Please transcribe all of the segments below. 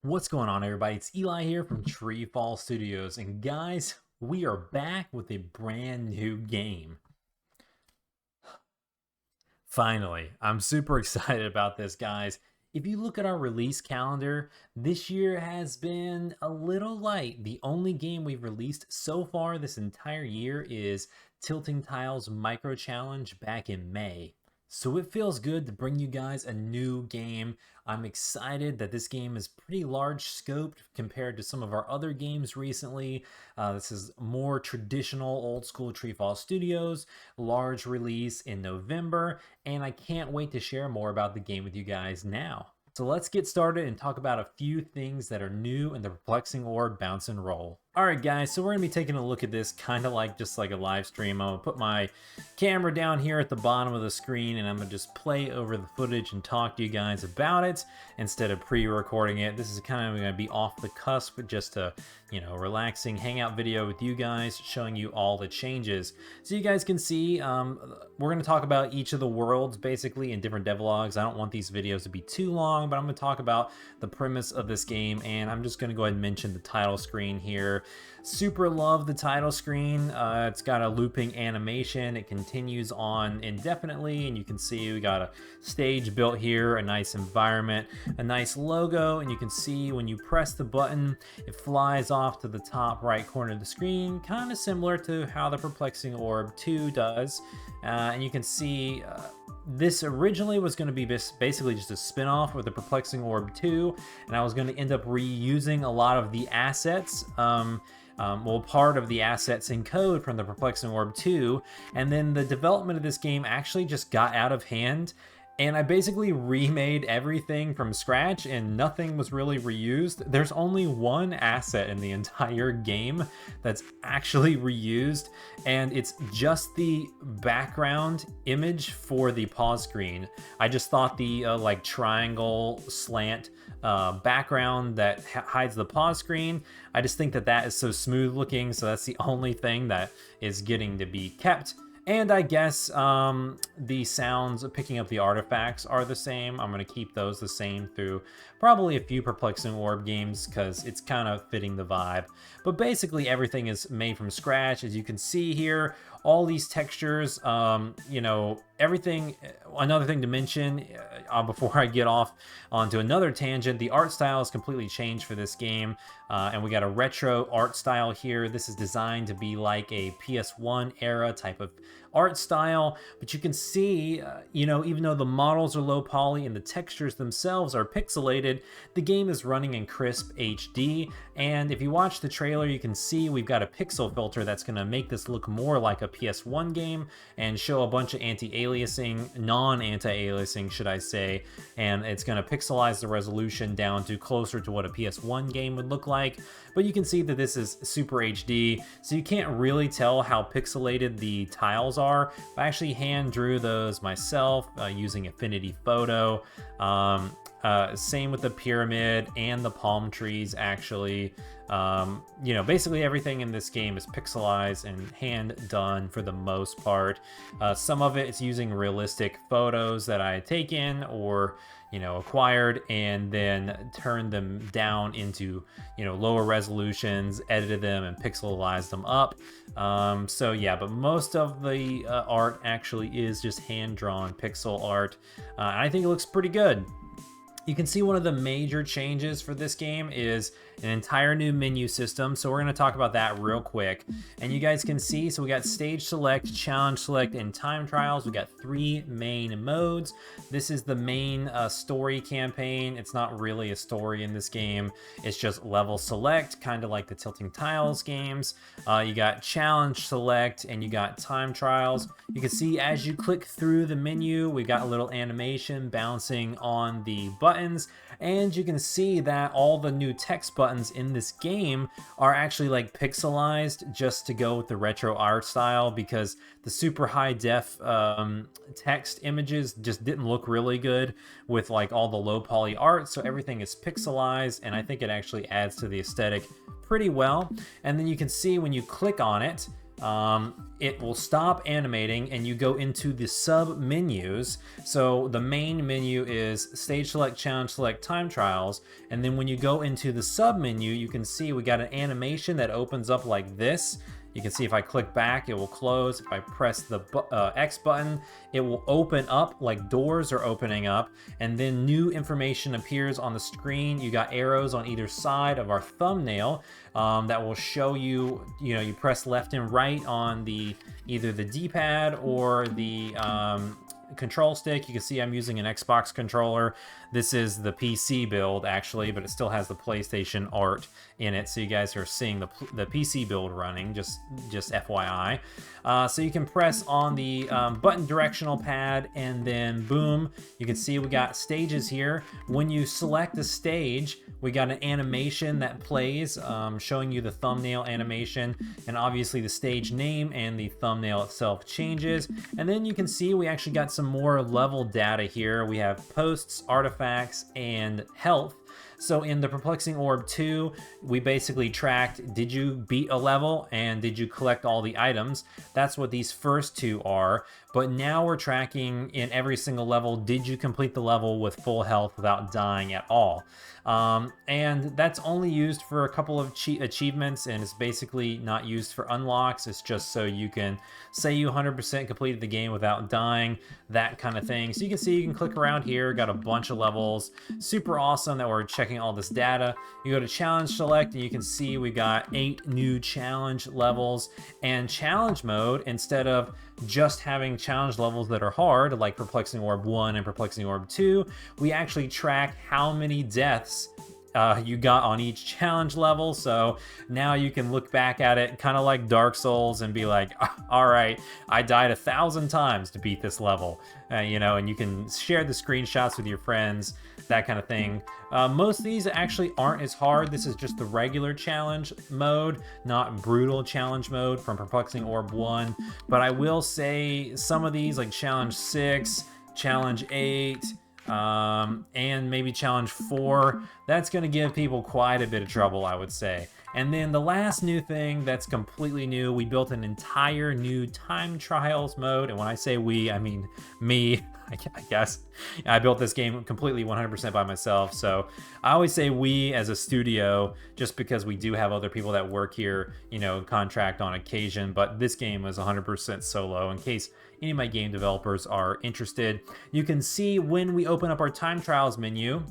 What's going on, everybody? It's Eli here from TreeFall Studios, and guys, we are back with a brand new game. Finally, I'm super excited about this, guys. If you look at our release calendar, this year has been a little light. The only game we've released so far this entire year is Tilting Tiles Micro Challenge back in May. So it feels good to bring you guys a new game. I'm excited that this game is pretty large scoped compared to some of our other games recently. This is more traditional old school TreeFall Studios, large release in November, and I can't wait to share more about the game with you guys now. So let's get started and talk about a few things that are new in the Perplexing Orb Bounce and Roll. Alright guys, so we're going to be taking a look at this kind of like just like a live stream. I'm going to put my camera down here at the bottom of the screen and I'm going to just play over the footage and talk to you guys about it instead of pre-recording it. This is kind of going to be off the cusp, just a, relaxing hangout video with you guys, showing you all the changes. So you guys can see, we're going to talk about each of the worlds basically in different devlogs. I don't want these videos to be too long, but I'm going to talk about the premise of this game, and I'm just going to go ahead and mention the title screen here. Super love the title screen. It's got a looping animation. It continues on indefinitely, and you can see we got a stage built here, a nice environment, a nice logo, and you can see when you press the button, it flies off to the top right corner of the screen, kind of similar to how the Perplexing Orb 2 does. And you can see this originally was going to be basically just a spin-off of the Perplexing Orb 2, and I was going to end up reusing a lot of the assets, part of the assets in code from the Perplexing Orb 2, and then the development of this game actually just got out of hand, and I basically remade everything from scratch and nothing was really reused. There's only one asset in the entire game that's actually reused, and it's just the background image for the pause screen. I just thought the like triangle slant background that hides the pause screen, I just think that that is so smooth looking, so that's the only thing that is getting to be kept. And I guess the sounds of picking up the artifacts are the same. I'm going to keep those the same through probably a few Perplexing Orb games because it's kind of fitting the vibe. But basically everything is made from scratch. As you can see here, all these textures, everything. Another thing to mention before I get off onto another tangent, the art style is completely changed for this game, and we got a retro art style here. This is designed to be like a PS1 era type of art style, but you can see, even though the models are low poly and the textures themselves are pixelated, the game is running in crisp HD, and if you watch the trailer, you can see we've got a pixel filter that's going to make this look more like a PS1 game and show a bunch of anti-aliasing, non-anti-aliasing, should I say, and it's going to pixelize the resolution down to closer to what a PS1 game would look like. But you can see that this is Super HD, so you can't really tell how pixelated the tiles are. I actually hand drew those myself using Affinity Photo. Same with the pyramid and the palm trees, actually. Basically everything in this game is pixelized and hand done for the most part. Some of it is using realistic photos that I had taken or acquired and then turned them down into lower resolutions, edited them and pixelized them up. So yeah, but most of the art actually is just hand-drawn pixel art, and I think it looks pretty good. You can see one of the major changes for this game is an entire new menu system, so we're going to talk about that real quick. And you guys can see, so we got stage select, challenge select, and time trials. We got 3 main modes. This is the main story campaign. It's not really a story in this game. It's just level select, kind of like the Tilting Tiles games. You got challenge select, and you got time trials. You can see as you click through the menu, we got a little animation bouncing on the buttons, and you can see that all the new text buttons in this game are actually like pixelized just to go with the retro art style, because the super high def text images just didn't look really good with like all the low poly art, so everything is pixelized, and I think it actually adds to the aesthetic pretty well. And then you can see when you click on it, it will stop animating and you go into the sub menus. So the main menu is stage select, challenge select, time trials, and then when you go into the sub menu, you can see we got an animation that opens up like this. You can see if I click back, it will close. If I press the X button, it will open up like doors are opening up, and then new information appears on the screen. You got arrows on either side of our thumbnail that will show you, you press left and right on either the D-pad or the control stick. You can see I'm using an Xbox controller. This is the PC build actually, but it still has the PlayStation art in it, so you guys are seeing the PC build running, just FYI. So you can press on the button directional pad, and then boom, you can see we got stages here. When you select a stage, we got an animation that plays, showing you the thumbnail animation, and obviously the stage name and the thumbnail itself changes. And then you can see we actually got some more level data here. We have posts, artifacts, and health. So in the Perplexing Orb 2, we basically tracked, did you beat a level and did you collect all the items? That's what these first two are. But now we're tracking in every single level, did you complete the level with full health without dying at all? And that's only used for a couple of achievements, and it's basically not used for unlocks. It's just so you can say you 100% completed the game without dying, that kind of thing. So you can see, you can click around here, got a bunch of levels. Super awesome that we're checking all this data. You go to challenge select, and you can see we got 8 new challenge levels. And challenge mode, instead of just having challenge levels that are hard, like Perplexing Orb 1 and Perplexing Orb 2, we actually track how many deaths you got on each challenge level. So now you can look back at it kind of like Dark Souls and be like, all right, I died 1,000 times to beat this level, and you can share the screenshots with your friends, that kind of thing. Most of these actually aren't as hard. This is just the regular challenge mode, not brutal challenge mode from Perplexing Orb 1. But I will say some of these, like challenge 6, challenge 8, and maybe challenge 4, that's going to give people quite a bit of trouble, I would say. And then the last new thing that's completely new, we built an entire new time trials mode. And when I say we, I mean me, I guess. I built this game completely 100% by myself. So I always say we as a studio, just because we do have other people that work here, contract on occasion. But this game was 100% solo, in case any of my game developers are interested. You can see when we open up our time trials menu,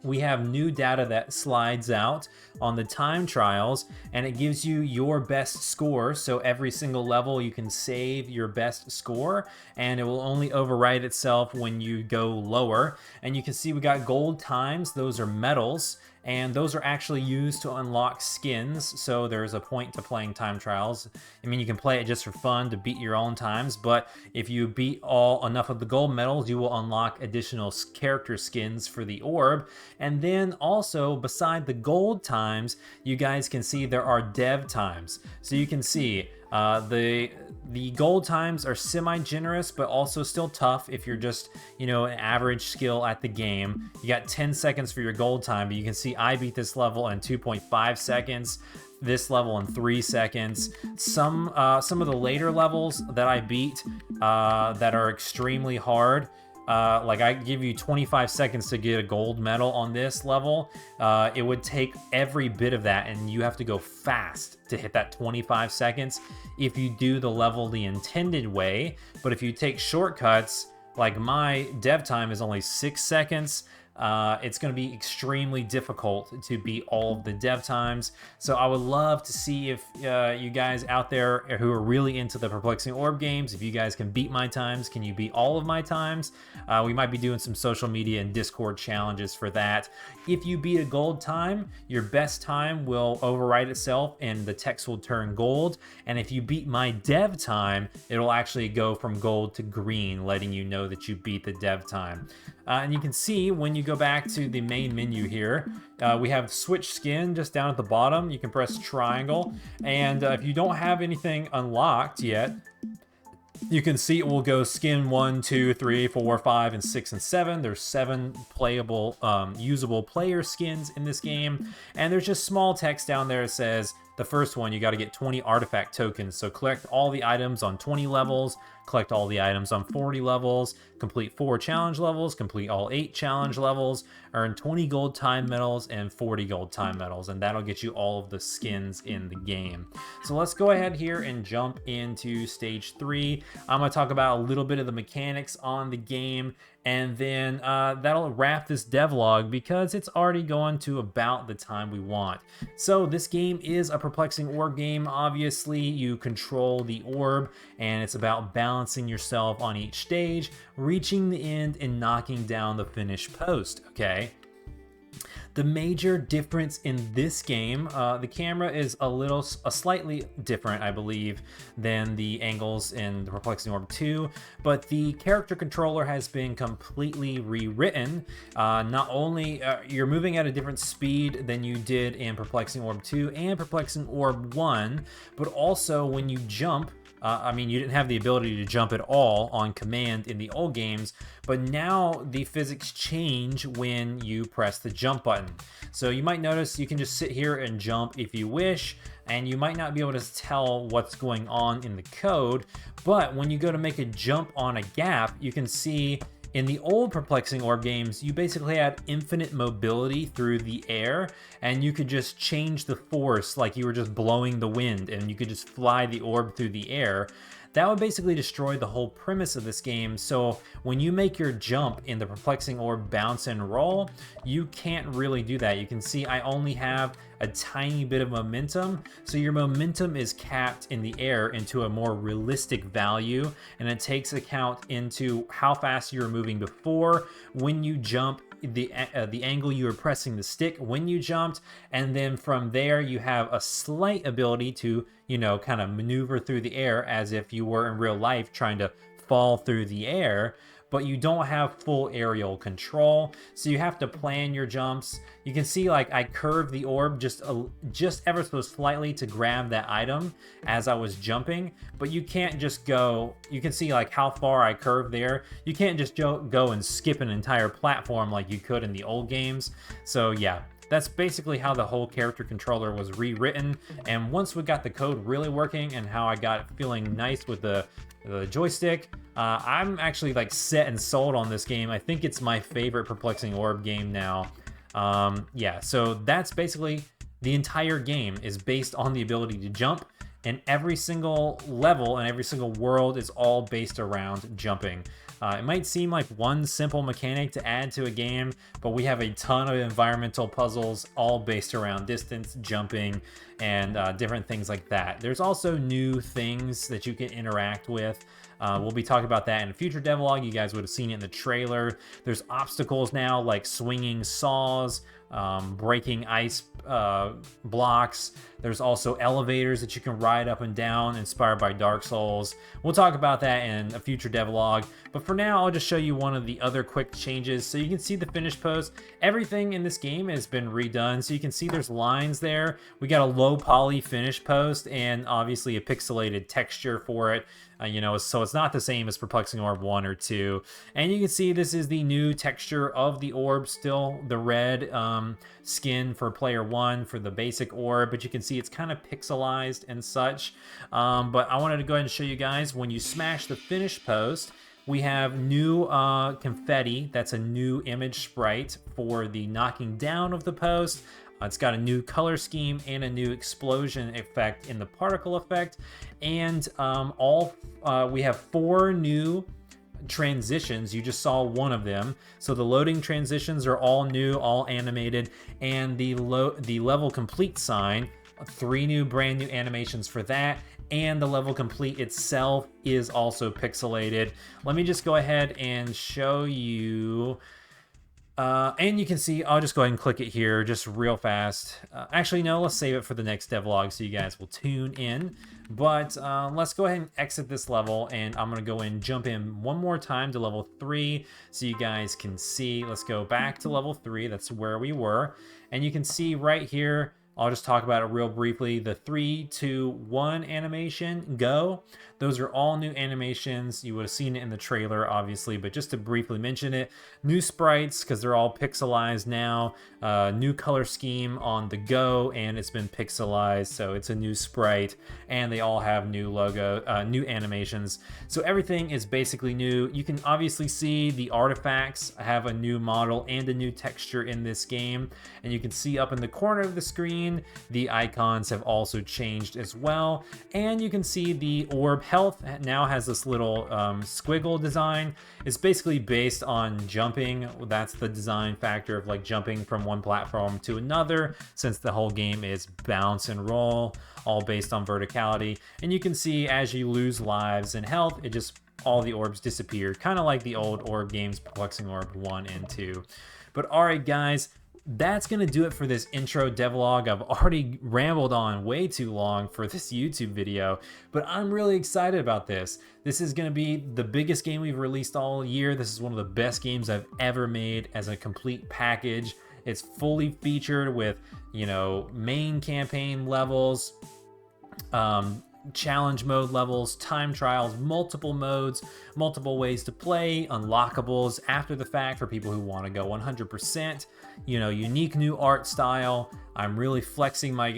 we have new data that slides out on the time trials, and it gives you your best score. So every single level you can save your best score, and it will only overwrite itself when you go lower. And you can see we got gold times, those are medals, and those are actually used to unlock skins. So there's a point to playing time trials. I mean, you can play it just for fun to beat your own times, but if you beat enough of the gold medals, you will unlock additional character skins for the orb. And then also, beside the gold times, you guys can see there are dev times. So you can see the gold times are semi-generous, but also still tough if you're just, an average skill at the game. You got 10 seconds for your gold time, but you can see I beat this level in 2.5 seconds, this level in 3 seconds. Some of the later levels that I beat that are extremely hard, like I give you 25 seconds to get a gold medal on this level. It would take every bit of that, and you have to go fast to hit that 25 seconds if you do the level the intended way. But if you take shortcuts, like my dev time is only 6 seconds, it's going to be extremely difficult to beat all of the dev times. So I would love to see if you guys out there who are really into the Perplexing Orb games, if you guys can beat my times, can you beat all of my times? We might be doing some social media and Discord challenges for that. If you beat a gold time, your best time will overwrite itself and the text will turn gold. And if you beat my dev time, it'll actually go from gold to green, letting you know that you beat the dev time. And you can see when you go back to the main menu here, we have switch skin just down at the bottom. You can press triangle, and if you don't have anything unlocked yet, you can see it will go skin 1, 2, 3, 4, 5, and 6, and 7. There's 7 playable, usable player skins in this game, and there's just small text down there that says The first one, you got to get 20 artifact tokens. So collect all the items on 20 levels, collect all the items on 40 levels, complete 4 challenge levels, complete all 8 challenge levels, earn 20 gold time medals and 40 gold time medals, and that'll get you all of the skins in the game. So let's go ahead here and jump into stage 3. I'm going to talk about a little bit of the mechanics on the game, and then that'll wrap this devlog because it's already going to about the time we want. So this game is a Perplexing Orb game. Obviously, you control the orb, and it's about balancing yourself on each stage, reaching the end, and knocking down the finished post, okay? The major difference in this game, the camera is a slightly different, I believe, than the angles in the Perplexing Orb 2, but the character controller has been completely rewritten. Not only you're moving at a different speed than you did in Perplexing Orb 2 and Perplexing Orb 1, but also when you jump, I mean, you didn't have the ability to jump at all on command in the old games, but now the physics change when you press the jump button. So you might notice you can just sit here and jump if you wish, and you might not be able to tell what's going on in the code, but when you go to make a jump on a gap, you can see in the old Perplexing Orb games, you basically had infinite mobility through the air, and you could just change the force like you were just blowing the wind, and you could just fly the orb through the air. That would basically destroy the whole premise of this game. So when you make your jump in the Perplexing Orb bounce and roll, you can't really do that. You can see I only have a tiny bit of momentum, so your momentum is capped in the air into a more realistic value, and it takes account into how fast you were moving before, when you jump, the angle you were pressing the stick when you jumped, and then from there you have a slight ability to, you know, kind of maneuver through the air as if you were in real life trying to fall through the air, but you don't have full aerial control, so you have to plan your jumps. You can see like I curved the orb just ever so slightly to grab that item as I was jumping, but you can't just go, you can see like how far I curved there. You can't just go and skip an entire platform like you could in the old games. So yeah, that's basically how the whole character controller was rewritten, and once we got the code really working and how I got it feeling nice with the joystick, I'm actually like set and sold on this game. I think it's my favorite Perplexing Orb game now. Yeah, so that's basically the entire game is based on the ability to jump, and every single level and every single world is all based around jumping. It might seem like one simple mechanic to add to a game, but we have a ton of environmental puzzles all based around distance, jumping, and different things like that. There's also new things that you can interact with. We'll be talking about that in a future devlog. You guys would have seen it in the trailer. There's obstacles now like swinging saws, breaking ice blocks. There's also elevators that you can ride up and down, inspired by Dark Souls. We'll talk about that in a future devlog, but for now I'll just show you one of the other quick changes. So you can see the finished post. Everything in this game has been redone, so you can see there's lines there. We got a low poly finish post and obviously a pixelated texture for it. You know, so it's not the same as Perplexing Orb 1 or 2. And you can see this is the new texture of the orb, still the red skin for player 1 for the basic orb, but you can see it's kind of pixelized and such. But I wanted to go ahead and show you guys, when you smash the finish post, we have new confetti. That's a new image sprite for the knocking down of the post. It's got a new color scheme and a new explosion effect in the particle effect, and we have 4 new transitions. You just saw one of them. So the loading transitions are all new, all animated, and the level complete sign, 3 new brand new animations for that, and the level complete itself is also pixelated. Let me just go ahead and show you. And you can see, I'll just go ahead and click it here just real fast. Actually, no, let's save it for the next devlog so you guys will tune in. But let's go ahead and exit this level, and I'm going to go and jump in one more time to level 3 so you guys can see. Let's go back to level 3. That's where we were. And you can see right here, I'll just talk about it real briefly. The 3, 2, 1 animation, go. Those are all new animations. You would have seen it in the trailer, obviously, but just to briefly mention it, new sprites, because they're all pixelized now, new color scheme on the go, and it's been pixelized, so it's a new sprite, and they all have new logo, new animations. So everything is basically new. You can obviously see the artifacts have a new model and a new texture in this game, and you can see up in the corner of the screen, the icons have also changed as well, and you can see the orb health now has this little squiggle design. It's basically based on jumping. That's the design factor of like jumping from one platform to another, since the whole game is bounce and roll, all based on verticality. And you can see as you lose lives and health, it just, all the orbs disappear, kind of like the old orb games, Perplexing Orb 1 and 2. But alright guys, that's going to do it for this intro devlog. I've already rambled on way too long for this YouTube video, but I'm really excited about this. This is going to be the biggest game we've released all year. This is one of the best games I've ever made as a complete package. It's fully featured with, you know, main campaign levels, challenge mode levels, time trials, multiple modes, multiple ways to play, unlockables after the fact for people who want to go 100%, you know, unique new art style. I'm really flexing my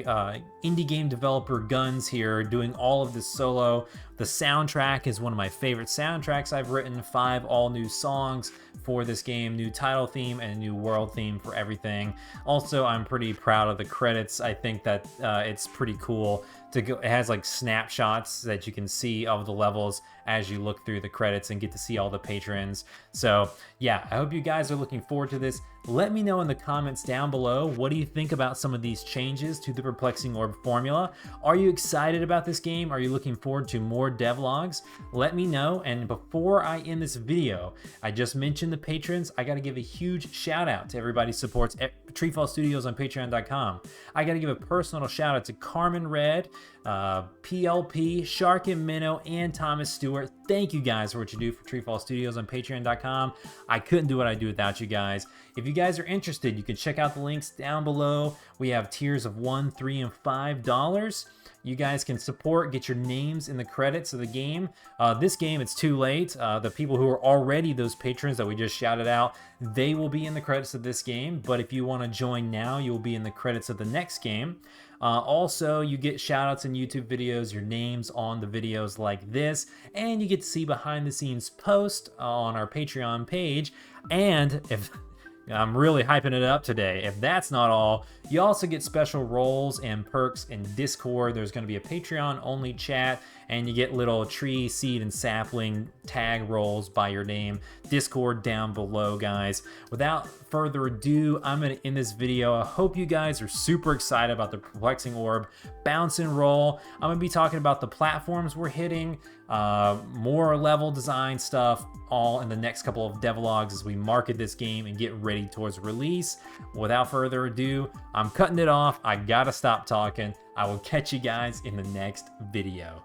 indie game developer guns here, doing all of this solo. The soundtrack is one of my favorite soundtracks I've written, 5 all new songs for this game, new title theme and a new world theme for everything. Also, I'm pretty proud of the credits. I think that it's pretty cool to go. It has like snapshots that you can see of the levels as you look through the credits and get to see all the patrons. So yeah, I hope you guys are looking forward to this. Let me know in the comments down below, what do you think about some of these changes to the Perplexing Orb formula? Are you excited about this game? Are you looking forward to more devlogs? Let me know. And before I end this video, I just mentioned the patrons. I got to give a huge shout out to everybody who supports TreeFall Studios on patreon.com. I got to give a personal shout out to Carmen Red, PLP, Shark and Minnow, and Thomas Stewart. Thank you guys for what you do for TreeFall Studios on patreon.com. I couldn't do what I do without you guys. If you guys are interested, you can check out the links down below. We have tiers of $1, $3, and $5. You guys can support, get your names in the credits of the game. This game, it's too late. The people who are already those patrons that we just shouted out, they will be in the credits of this game. But if you want to join now, you'll be in the credits of the next game. Also, you get shoutouts in YouTube videos, your names on the videos like this, and you get to see behind the scenes posts on our Patreon page. And if I'm really hyping it up today, if that's not all, you also get special roles and perks in Discord. There's going to be a Patreon only chat, and you get little tree, seed, and sapling tag roles by your name. Discord down below, guys. Without further ado, I'm going to end this video. I hope you guys are super excited about the Perplexing Orb bounce and roll. I'm going to be talking about the platforms we're hitting, more level design stuff, all in the next couple of devlogs as we market this game and get ready towards release. Without further ado, I'm cutting it off. I gotta stop talking. I will catch you guys in the next video.